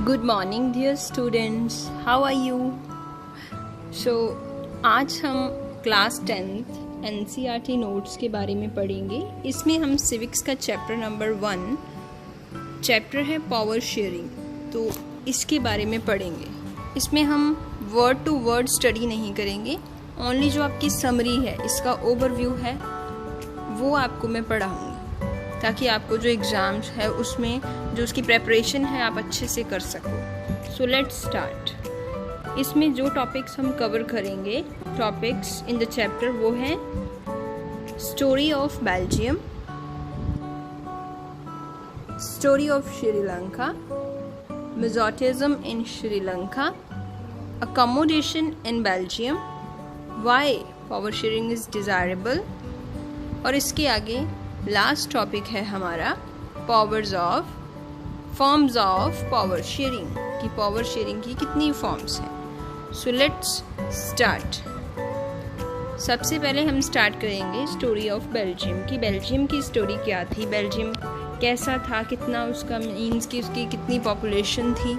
Good morning dear students, how are you? आज हम class 10th NCERT notes के बारे में पढ़ेंगे। इसमें हम सिविक्स का चैप्टर नंबर 1 चैप्टर है पावर शेयरिंग, तो इसके बारे में पढ़ेंगे। इसमें हम वर्ड टू वर्ड स्टडी नहीं करेंगे, ओनली जो आपकी समरी है, इसका ओवरव्यू है, वो आपको मैं पढ़ाऊँगी ताकि आपको जो एग्ज़ाम्स है उसमें जो उसकी प्रेपरेशन है आप अच्छे से कर सको। सो लेट्स स्टार्ट। इसमें जो टॉपिक्स हम कवर करेंगे, टॉपिक्स इन द चैप्टर, वो है story of Belgium, story of Sri Lanka, majoritarianism in Sri Lanka, accommodation in Belgium, why power sharing is desirable, और इसके आगे लास्ट टॉपिक है हमारा फॉर्म्स ऑफ पावर शेयरिंग, कि पावर शेयरिंग की कितनी फॉर्म्स हैं। So let's start. सबसे पहले हम स्टार्ट करेंगे स्टोरी ऑफ बेल्जियम की। बेल्जियम की स्टोरी क्या थी, बेल्जियम कैसा था, कितना उसका मीन्स की उसकी कितनी पॉपुलेशन थी।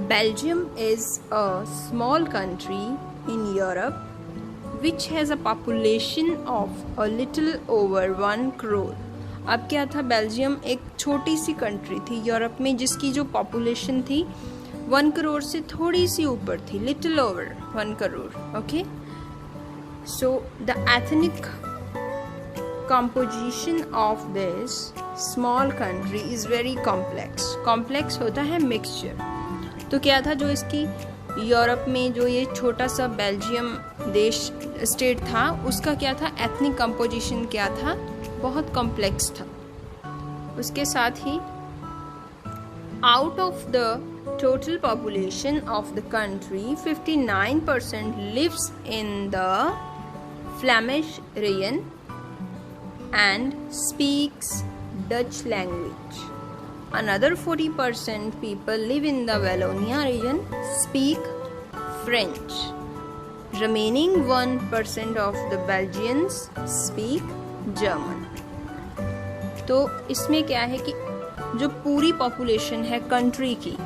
Belgium is a small country in Europe which has a population of a little over 1 crore। अब क्या था, बेल्जियम एक छोटी सी कंट्री थी यूरोप में जिसकी जो पॉपुलेशन थी 1 करोड़ से थोड़ी सी ऊपर थी, little over 1 crore. Okay, so the ethnic composition of this small country is very complex। Complex होता है मिक्सचर। तो क्या था, जो इसकी यूरोप में जो ये छोटा सा बेल्जियम देश स्टेट था, उसका क्या था, एथनिक कंपोजिशन क्या था, बहुत कॉम्प्लेक्स था। उसके साथ ही out of the total population of the country 59% lives in the Flemish region and speaks Dutch language. Another 40% people live in the Wallonia region, speak French. Remaining 1% of the Belgians speak German। तो इसमें क्या है कि जो पूरी population है country की,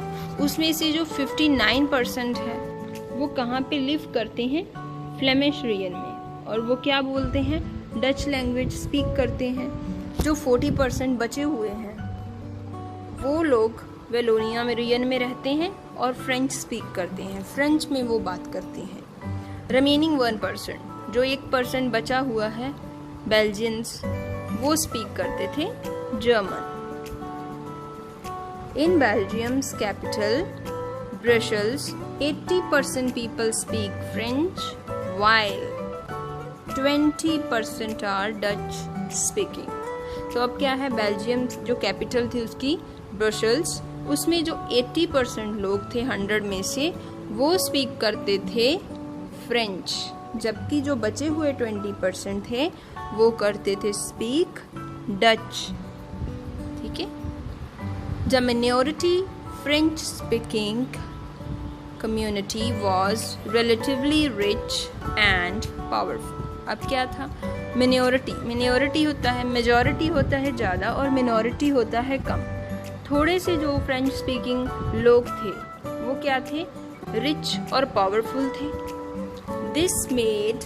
उसमें से जो 59% है वो कहाँ पे लिव करते हैं, फ्लेमिश रीजन में, और वो क्या बोलते हैं, डच लैंग्वेज स्पीक करते हैं। जो 40% बचे हुए हैं वो लोग वेलोनिया में रीजन में रहते हैं और फ्रेंच स्पीक करते हैं, फ्रेंच में वो बात करते हैं। रिमेनिंग 1%, जो 1% बचा हुआ है बेल्जियंस, वो स्पीक करते थे German. In Belgium's capital Brussels 80% people speak French while 20% are Dutch speaking. तो अब क्या है, बेल्जियम जो कैपिटल थी उसकी ब्रसेल्स, उसमें जो 80% लोग थे 100 में से, वो स्पीक करते थे फ्रेंच, जबकि जो बचे हुए 20% थे वो करते थे स्पीक डच। ठीक है। The minority French speaking community was relatively rich and powerful. अब क्या था, मिनॉरिटी होता है, मेजॉरिटी होता है ज़्यादा और मिनॉरिटी होता है कम। थोड़े से जो फ्रेंच स्पीकिंग लोग थे वो क्या थे, रिच और पावरफुल थे। दिस मेड,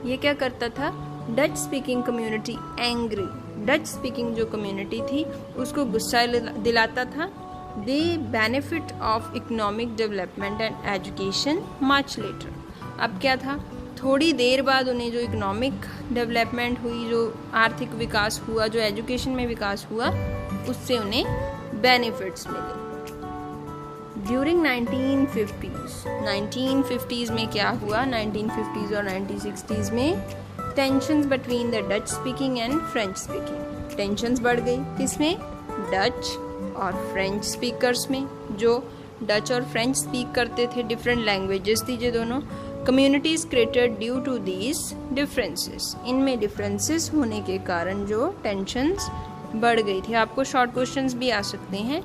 ये क्या करता था, Dutch speaking community angry. Dutch speaking जो कम्युनिटी थी उसको गुस्सा दिलाता था। दे benefit of economic development and education much later. अब क्या था, थोड़ी देर बाद उन्हें जो इकोनॉमिक डेवलपमेंट हुई, जो आर्थिक विकास हुआ, जो एजुकेशन में विकास हुआ, उससे उन्हें बेनिफिट्स मिले। ड्यूरिंग 1950s में क्या हुआ, 1950s और 1960s में tensions between the Dutch speaking and French speaking. Tensions बढ़ गई, किसमें, डच और फ्रेंच स्पीकर्स में। जो डच और फ्रेंच स्पीक करते थे, डिफरेंट लैंग्वेजेस थी ये दोनों। Communities created due to these differences, इनमें डिफरेंसेस होने के कारण जो टेंशन्स बढ़ गई थी। आपको शॉर्ट क्वेश्चंस भी आ सकते हैं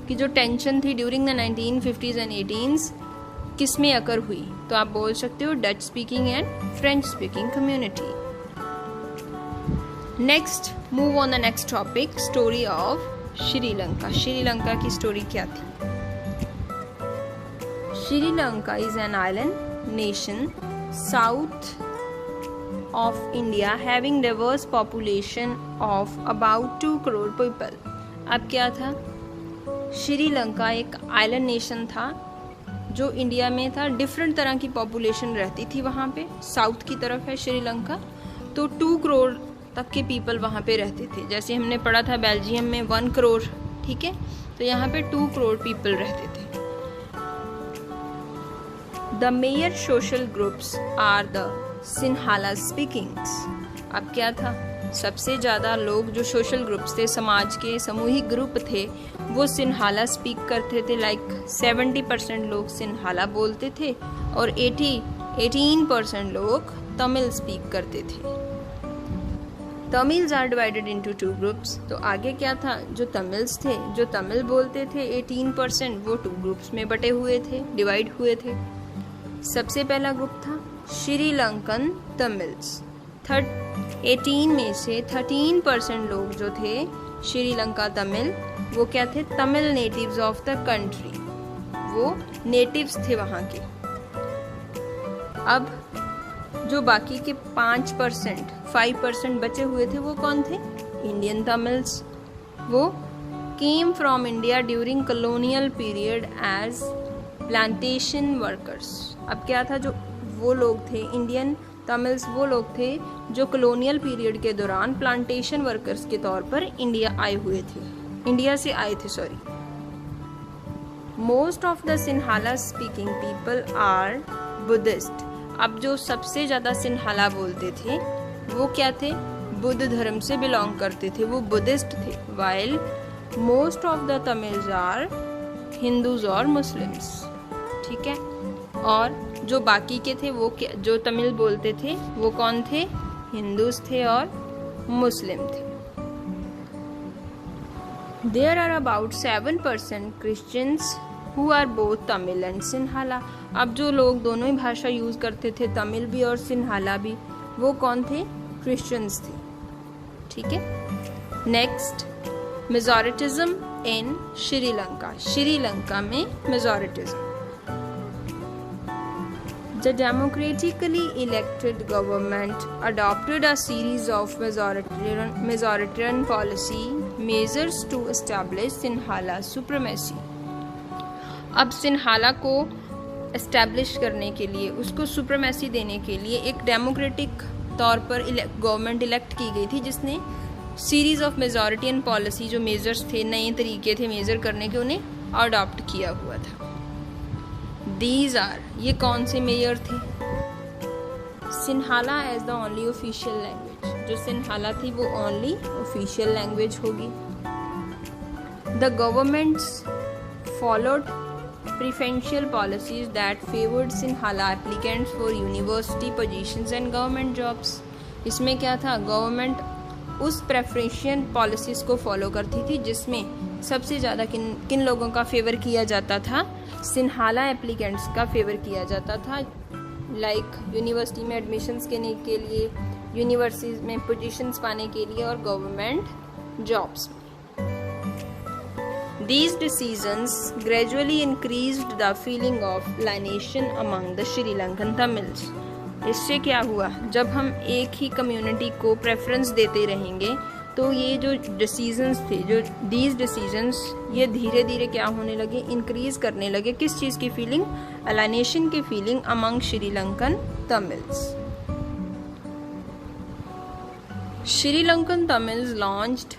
कि जो टेंशन थी during the 1950s and 18s किस में अकर हुई, तो आप बोल सकते हो Dutch speaking and French speaking community. Next move on the next topic, story of Sri Lanka. Sri Lanka की स्टोरी क्या थी? Sri Lanka is an island nation south of India having diverse population of about 2 crore people। अब क्या था? श्रीलंका एक आइलैंड नेशन था जो India में था। डिफरेंट तरह की पॉपुलेशन रहती थी वहाँ पे। साउथ की तरफ है श्रीलंका, तो 2 करोड़ तक के पीपल वहाँ पे रहते थे। जैसे हमने पढ़ा था बेल्जियम में 1 करोड़, ठीक है, तो यहाँ पे 2 करोड़ पीपल रहते थे। The major social groups are the Sinhala speakings. अब क्या था? सबसे ज़्यादा लोग जो सोशल ग्रुप्स थे, समाज के सामूहिक ग्रुप थे, वो सिन्हाला स्पीक करते थे। लाइक 70% लोग सिन्हाला बोलते थे और 18% लोग तमिल स्पीक करते थे। Tamils are divided into 2 groups. तो आगे क्या था? जो तमिल्स थे, जो तमिल बोलते थे 18%, वो 2 ग्रुप्स में बटे हुए थे, डिवाइड हुए थे। सबसे पहला ग्रुप था श्रीलंकन तमिल्स। 18 में से 13% लोग जो थे श्रीलंका तमिल, वो क्या थे? Tamil natives of the country, वो नेटिव्स थे वहाँ के। अब जो बाकी के 5% बचे हुए थे वो कौन थे? इंडियन तमिल्स। वो came from India during colonial period as plantation workers. अब क्या था? जो वो लोग थे इंडियन तमिल्स, वो लोग थे जो कॉलोनियल पीरियड के दौरान प्लांटेशन वर्कर्स के तौर पर इंडिया से आए थे। Sorry. Most of the Sinhala speaking people are Buddhist. अब जो सबसे ज़्यादा सिन्हाला बोलते थे वो क्या थे? बुद्ध धर्म से बिलोंग करते थे, वो बुद्धिस्ट थे। While most of the Tamils are Hindus और मुस्लिम्स, ठीक है। और जो बाकी के थे वो जो तमिल बोलते थे वो कौन थे? हिंदूज थे और मुस्लिम थे। There are about 7% Christians who are both Tamil and Sinhala। अब जो लोग दोनों ही भाषा यूज करते थे, तमिल भी और सिन्हाला भी, वो कौन थे? क्रिश्चियंस थे, ठीक है। नेक्स्ट, मेजॉरिटिज्म इन श्रीलंका। श्रीलंका में मेजॉरिटिज्म। The democratically elected government adopted a series of majoritarian policy measures to establish Sinhala supremacy। अब सिन्हाला को एस्टैब्लिश करने के लिए, उसको सुप्रीमेसी देने के लिए एक डेमोक्रेटिक तौर पर गवर्नमेंट इलेक्ट की गई थी, जिसने सीरीज ऑफ मेजॉरिटियन पॉलिसी, जो मेजर्स थे, नए तरीके थे मेजर करने के, उन्हें अडॉप्ट किया हुआ था। These are, ये कौन से मेजर थे? Sinhala as the only official language. जो सिन्हाला थी वो ओनली ऑफिशियल लैंग्वेज होगी। The governments followed preferential policies that favoured Sinhala applicants for university positions and government jobs. इसमें क्या था? गवर्नमेंट उस प्रेफरेंशियल पॉलिसीज को फॉलो करती थी जिसमें सबसे ज़्यादा किन लोगों का फेवर किया जाता था? सिन्हाला एप्लीकेंट्स का फेवर किया जाता था। लाइक यूनिवर्सिटी में एडमिशन्स लेने के लिए, यूनिवर्सिटीज में पोजीशंस पाने के लिए और गवर्नमेंट जॉब्स में। These decisions gradually increased the feeling of alienation among the Sri Lankan Tamils। इससे क्या हुआ? जब हम एक ही कम्युनिटी को प्रेफरेंस देते रहेंगे तो ये जो डिसीजंस थे, जो दीज डिसीजंस, ये धीरे धीरे क्या होने लगे? इंक्रीज करने लगे। किस चीज़ की फीलिंग? अलाइनेशन की feeling among Sri Lankan Tamils. Sri Lankan Tamils launched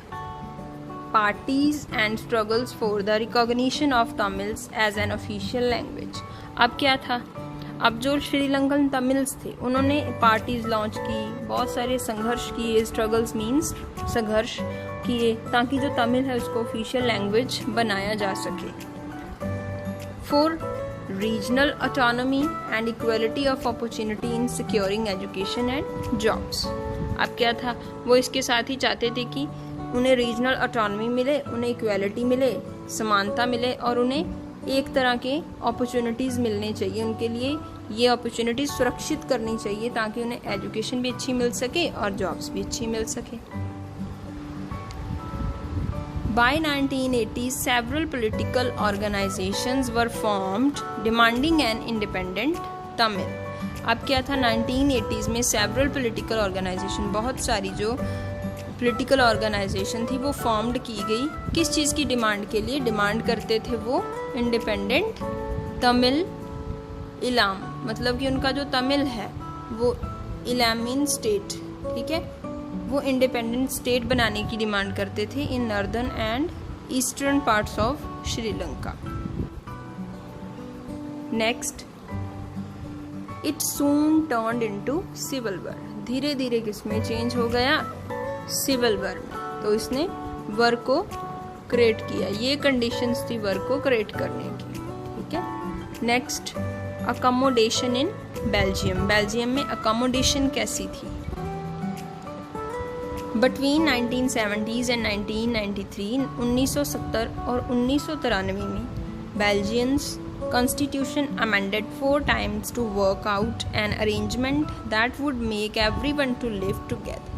parties and struggles for the recognition of Tamils as an official language। अब क्या था? अब जो श्रीलंकन तमिल्स थे उन्होंने पार्टीज लॉन्च की, बहुत सारे संघर्ष किए, स्ट्रगल्स मीन्स संघर्ष किए, ताकि जो तमिल है उसको ऑफिशियल लैंग्वेज बनाया जा सके। For regional autonomy and equality of opportunity in securing education and jobs. अब क्या था? वो इसके साथ ही चाहते थे कि उन्हें रीजनल ऑटोनॉमी मिले, उन्हें इक्वालिटी मिले, समानता मिले, और उन्हें एक तरह के अपॉर्चुनिटीज़ मिलने चाहिए। उनके लिए ये अपॉर्चुनिटीज़ सुरक्षित करनी चाहिए ताकि उन्हें एजुकेशन भी अच्छी मिल सके और जॉब्स भी अच्छी मिल सके। By 1980s, several political organizations were formed demanding an independent Tamil. अब क्या था 1980s में several political organization, बहुत सारी जो political organization थी वो formed की गई। किस चीज़ की डिमांड के लिए डिमांड करते थे वो? इंडिपेंडेंट तमिल इलाम, मतलब कि उनका जो तमिल है वो इलामीन स्टेट, ठीक है, वो इंडिपेंडेंट स्टेट बनाने की डिमांड करते थे in northern and eastern parts of Sri Lanka. Next, it soon turned into civil war. धीरे धीरे किसमें चेंज हो गया? सिविल वॉर में। तो इसने वॉर को क्रिएट किया, ये कंडीशंस थी वॉर को क्रिएट करने की, ठीक है। Next, accommodation in Belgium. Belgium में अकोमोडेशन कैसी थी? बिटवीन 1970s एंड 1993, 1970 और 1993 में बेल्जियंस constitution amended 4 times to work out an arrangement that would make everyone to live together।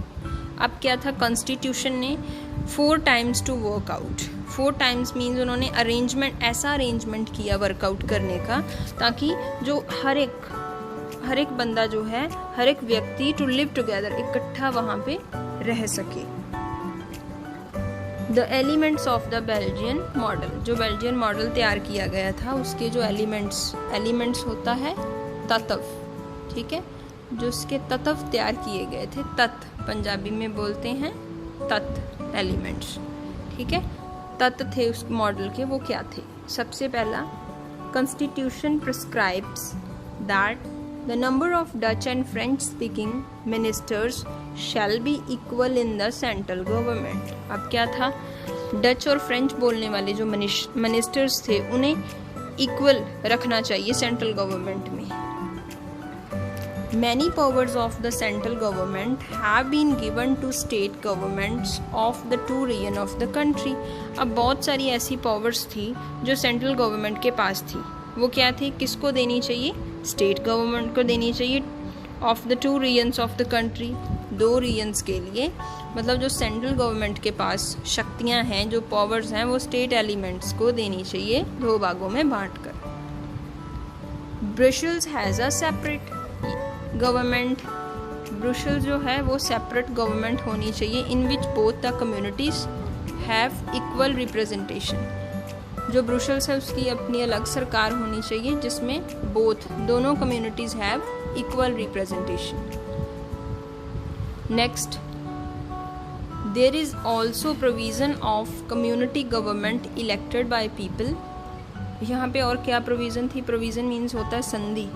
अब क्या था? कॉन्स्टिट्यूशन ने 4 times to work out, 4 times means उन्होंने अरेंजमेंट, ऐसा अरेंजमेंट किया वर्कआउट करने का ताकि जो हर एक बंदा जो है, हर एक व्यक्ति टू लिव टुगेदर, इकट्ठा वहाँ पे रह सके। The elements of the Belgian model, जो बेल्जियन मॉडल तैयार किया गया था उसके जो एलिमेंट्स होता है तत्व, ठीक है, जो उसके तत्व तैयार किए गए थे, तत्व पंजाबी में बोलते हैं तत्व, एलिमेंट्स, ठीक है, तत्व थे उस मॉडल के। वो क्या थे? सबसे पहला, constitution prescribes that the number of Dutch and French speaking ministers shall be equal in the central government। अब क्या था? डच और फ्रेंच बोलने वाले जो मिनिस्टर्स थे उन्हें इक्वल रखना चाहिए सेंट्रल गवर्नमेंट में। Many powers of the central government have been given to state governments of the 2 regions of the country। अब बहुत सारी ऐसी पावर्स थी जो सेंट्रल गवर्नमेंट के पास थी, वो क्या थी? किसको देनी चाहिए? स्टेट गवर्नमेंट को देनी चाहिए। Of the 2 regions of the country, 2 regions के लिए, मतलब जो सेंट्रल गवर्नमेंट के पास शक्तियां हैं, जो पावर्स हैं, वो स्टेट एलिमेंट्स को देनी चाहिए 2 भागों में बांटकर। Brussels has a separate government, Brussels जो है वो सेपरेट गवर्नमेंट होनी चाहिए in which both the communities have equal representation. जो ब्रुसेल्स है उसकी अपनी अलग सरकार होनी चाहिए जिसमें दोनों communities have equal representation. Next, there is also provision of community government elected by people. यहाँ पे और क्या प्रोविज़न थी? प्रोविज़न मीन्स होता है संधि।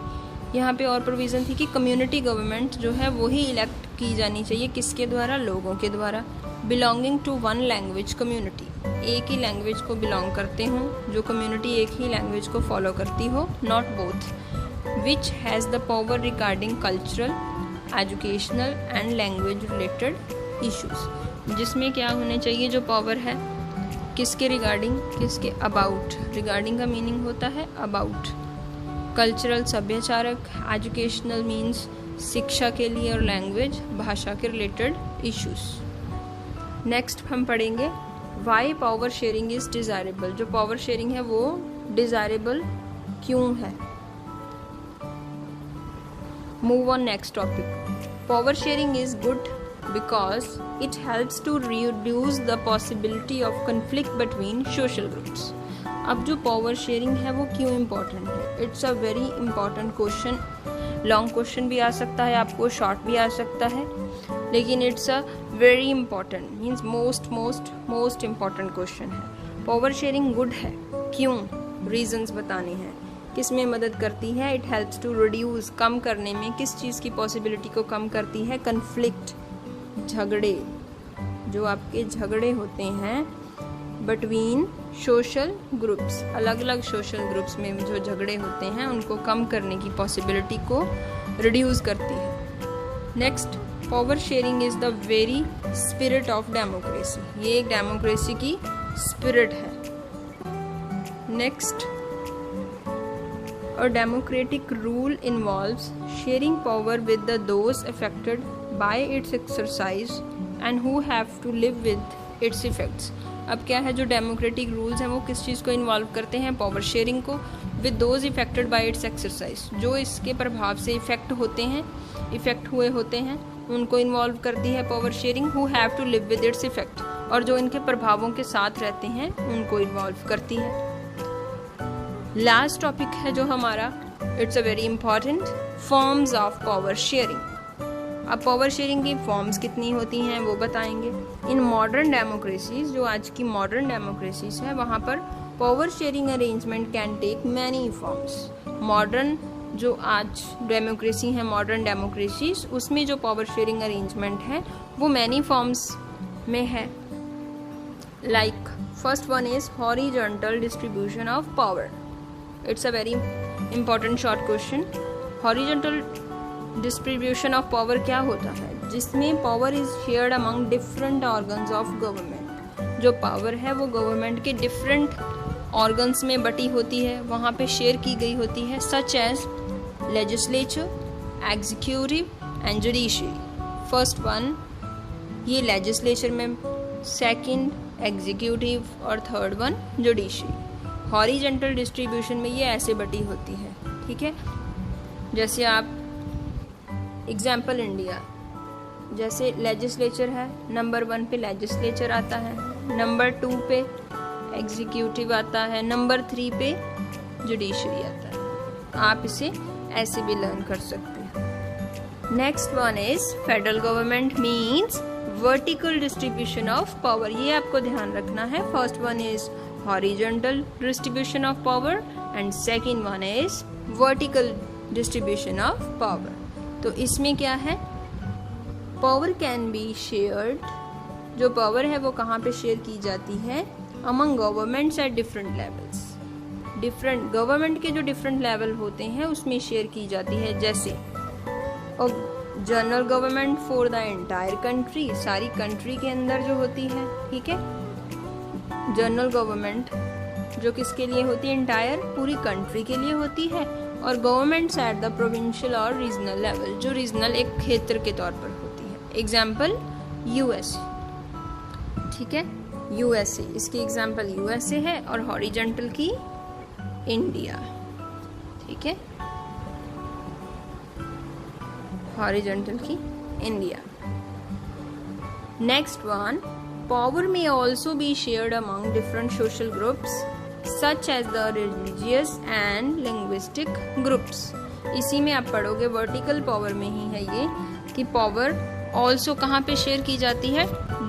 यहाँ पे और प्रोविज़न थी कि कम्युनिटी गवर्नमेंट जो है वही इलेक्ट की जानी चाहिए, किसके द्वारा? लोगों के द्वारा। बिलोंगिंग टू 1 लैंग्वेज कम्युनिटी, एक ही लैंग्वेज को बिलोंग करते हों, जो कम्युनिटी एक ही लैंग्वेज को फॉलो करती हो, not both, which has the power regarding cultural, educational and language related issues. जिसमें क्या होने चाहिए? जो पावर है किसके रिगार्डिंग? किसके? अबाउट। रिगार्डिंग का मीनिंग होता है अबाउट। कल्चरल सभ्याचारक, एजुकेशनल मीन्स शिक्षा के लिए, और लैंग्वेज भाषा के रिलेटेड इश्यूज। नेक्स्ट हम पढ़ेंगे why power sharing is desirable. जो पावर शेयरिंग है वो डिज़ायरेबल क्यों है? Move on next topic. Power sharing is good because it helps to reduce the possibility of conflict between social groups. अब जो power sharing है वो क्यों इम्पोर्टेंट है? It's a very important question. Long question भी आ सकता है आपको, शॉर्ट भी आ सकता है, लेकिन it's a very important means most important question है। पावर शेयरिंग गुड है क्यों? रीजंस बताने हैं। किस में मदद करती है? इट हेल्प्स टू रिड्यूस, कम करने में। किस चीज़ की पॉसिबिलिटी को कम करती है? कन्फ्लिक्ट, झगड़े, जो आपके झगड़े होते हैं बिटवीन सोशल ग्रुप्स, अलग अलग सोशल ग्रुप्स में जो झगड़े होते हैं उनको कम करने की पॉसिबिलिटी को रिड्यूस करती है। Next, power sharing is the very spirit of democracy. ये एक डेमोक्रेसी की स्पिरिट है। Next, a democratic rule involves sharing power with those affected by its exercise and who have to live with its effects। अब क्या है, जो democratic rules हैं वो किस चीज़ को इन्वॉल्व करते हैं, पावर शेयरिंग को, with those affected by it's exercise, जो इसके प्रभाव से इफेक्ट हुए होते हैं उनको इन्वॉल्व करती है power sharing, who have to live with its effect, और जो इनके प्रभावों के साथ रहते हैं उनको इन्वॉल्व करती है। लास्ट टॉपिक है जो हमारा, it's a very important, forms of power sharing. अब पावर शेयरिंग की फॉर्म्स कितनी होती हैं वो बताएंगे। इन मॉडर्न डेमोक्रेसीज, जो आज की मॉडर्न डेमोक्रेसीज है, वहाँ पर power sharing arrangement can take many forms. Modern जो आज डेमोक्रेसी है, मॉडर्न डेमोक्रेसीज, उसमें जो पावर शेयरिंग अरेंजमेंट है वो मैनी फॉर्म्स में है। Like first one is horizontal distribution of power. It's a very important short question. Horizontal distribution of power क्या होता है, जिसमें power is shared among different organs of government. जो power है वो गवर्नमेंट के डिफरेंट ऑर्गन्स में बटी होती है, वहाँ पे शेयर की गई होती है, such as legislature, executive and judiciary. First one ये लेजिस्लेचर में, सेकंड एग्जीक्यूटिव और third one judiciary. Horizontal distribution में ये ऐसे बटी होती है, ठीक है। जैसे आप एग्जाम्पल इंडिया, जैसे लेजिस्लेचर है, नंबर 1 पे लेजिस्लेचर आता है, नंबर 2 पे एग्जीक्यूटिव आता है, नंबर 3 पे जुडिशरी आता है। आप इसे ऐसे भी लर्न कर सकते हैं। Next one is federal government means vertical distribution of power. ये आपको ध्यान रखना है। First one is horizontal distribution of power and second one is vertical distribution of power. तो इसमें क्या है, पावर कैन बी शेयर्ड, जो पावर है वो कहाँ पे शेयर की जाती है, among governments at different levels. Different government के जो डिफरेंट लेवल होते हैं उसमें शेयर की जाती है। जैसे general government for the entire country, सारी कंट्री के अंदर जो होती है, ठीक है। जनरल गवर्नमेंट जो किसके लिए होती है, एंटायर पूरी कंट्री के लिए होती है। और गवर्नमेंट्स एट द प्रोविंशियल और रीजनल लेवल, जो रीजनल एक क्षेत्र के तौर पर होती है। एग्जाम्पल यूएस, ठीक है, यूएसए, इसकी एग्जाम्पल यूएसए है, और हॉरिजॉन्टल की इंडिया, ठीक है, हॉरिजॉन्टल की इंडिया। नेक्स्ट वन, पावर में also be shared among different social groups such as the religious and linguistic groups। इसी में आप पढ़ोगे, वर्टिकल पावर में ही है ये, कि पावर ऑल्सो कहाँ पे शेयर की जाती है,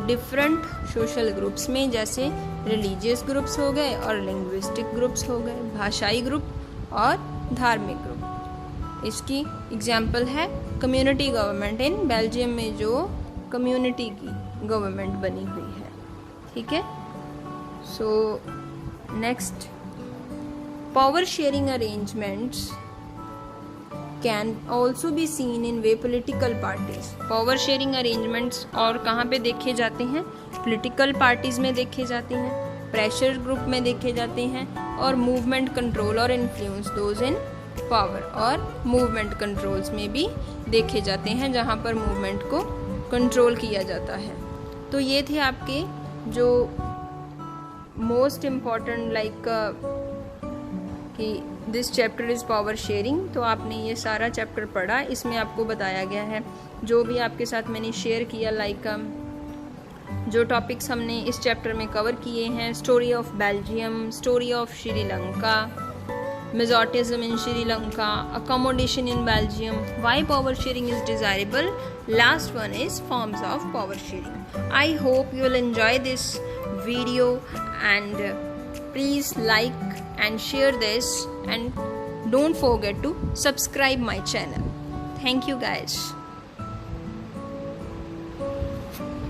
डिफरेंट सोशल ग्रुप्स में, जैसे रिलीजियस ग्रुप्स हो गए और लिंग्विस्टिक ग्रुप्स हो गए, भाषाई ग्रुप और धार्मिक ग्रुप। इसकी एग्जाम्पल है कम्युनिटी गवर्नमेंट इन बेल्जियम में, जो कम्युनिटी की गवर्नमेंट बनी हुई है, ठीक है। So next, power sharing arrangements can also be seen in way political parties. Power sharing arrangements और कहाँ पे देखे जाते हैं, पोलिटिकल पार्टीज में देखे जाते हैं, प्रेशर ग्रुप में देखे जाते हैं, और मूवमेंट कंट्रोल और इन्फ्लुएंस दोज इन पावर, और मूवमेंट कंट्रोल्स में भी देखे जाते हैं, जहाँ पर मूवमेंट को कंट्रोल किया जाता है। तो ये थे आपके जो मोस्ट इम्पॉर्टेंट, लाइक कि this chapter is power sharing. तो आपने ये सारा चैप्टर पढ़ा, इसमें आपको बताया गया है जो भी आपके साथ मैंने शेयर किया, लाइक जो टॉपिक्स हमने इस चैप्टर में कवर किए हैं, story of Belgium, story of Sri Lanka, majoritarianism in Sri Lanka, accommodation in Belgium, why power sharing is desirable, last one is forms of power sharing. I hope you will enjoy this video and please like and share this and don't forget to subscribe my channel. Thank you guys.